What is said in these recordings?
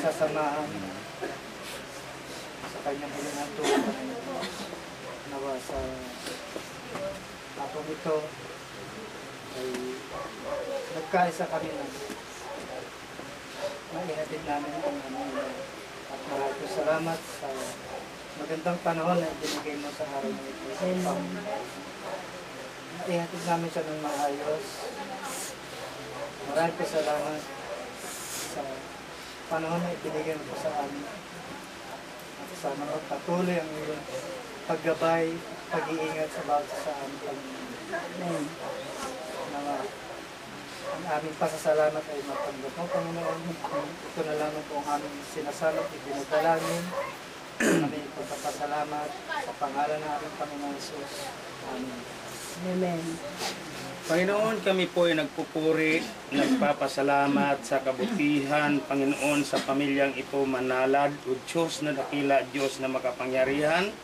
pagsasamahan sa kanyang hilingan tulong nawa sa tapong ito ay nagkaisa kami na maihatid namin ang at maraming po salamat sa magandang panahon na binigay mo sa araw na ito. Maihatid namin siya ng maayos. Maraming po salamat sa panahon na ibinigay mo po sa amin. At sana patuloy ang iyong paggabay, pag-iingat sa bawat sa amin. Amen. Ang aming pasasalamat ay matanggap mo, Panginoon. Ito na lamang po ang aming sinasalat, ibinagdalangin. Kami pagpapasalamat sa pangalan ng aming Panginoon Jesus. Amen. Amen. Panginoon, kami po ay nagpupuri, nagpapasalamat sa kabutihan, Panginoon, sa pamilyang ito manalad, o Diyos na dakila, Diyos na makapangyarihan.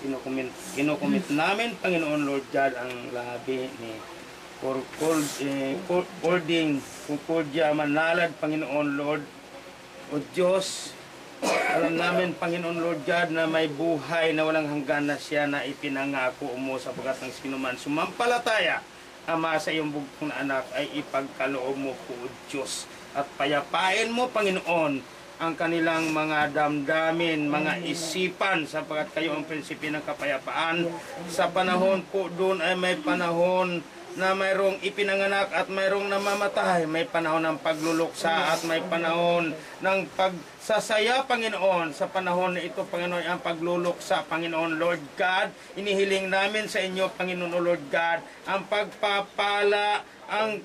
Kinukumit namin, Panginoon Lord God, ang labi ni Cording Cucudia manalad, Panginoon Lord, o Diyos. Alam namin, Panginoon Lord God, na may buhay na walang hanggan na siya na ipinangako mo sapagkat ng sinuman sumampalataya, Ama, sa iyong bugtong na anak ay ipagkaloob mo po, Diyos. At payapain mo, Panginoon, ang kanilang mga damdamin, mga isipan, sapagkat kayo ang prinsipi ng kapayapaan. Sa panahon po doon ay may panahon na mayroong ipinanganak at mayroong namamatay. May panahon ng pagluluksa at may panahon ng pagsasaya, Panginoon. Sa panahon na ito, Panginoon, ang pagluluksa, Panginoon Lord God, inihiling namin sa inyo, Panginoon Lord God, ang pagpapala, ang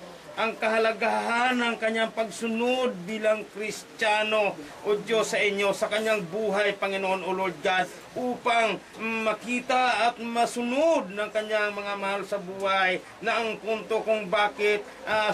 kahalagahan ng kanyang pagsunod bilang Kristiyano, o Diyos, sa inyo, sa kanyang buhay, Panginoon o Lord God, upang makita at masunod ng kanyang mga mahal sa buhay na ang punto kung bakit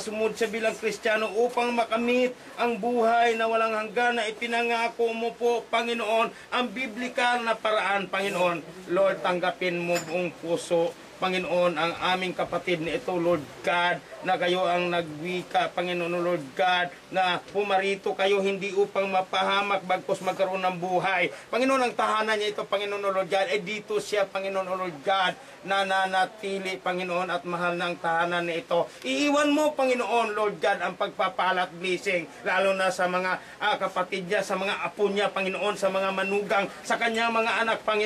sumunod siya bilang Kristiyano upang makamit ang buhay na walang hanggan na ipinangako mo po, Panginoon, ang biblikal na paraan, Panginoon. Lord, tanggapin mo buong puso, Panginoon, ang aming kapatid na ito, Lord God, na kayo ang nagwika, Panginoon, Lord God, na pumarito kayo hindi upang mapahamak bagkus magkaroon ng buhay. Panginoon, ang tahanan niya ito, Panginoon, Lord God, ay dito siya, Panginoon, Lord God, na nanatili, Panginoon, at mahal ng tahanan na ito. Iiwan mo, Panginoon, Lord God, ang pagpapala at blessing, lalo na sa mga kapatid niya, sa mga apo niya, Panginoon, sa mga manugang, sa kanyang mga anak, Panginoon.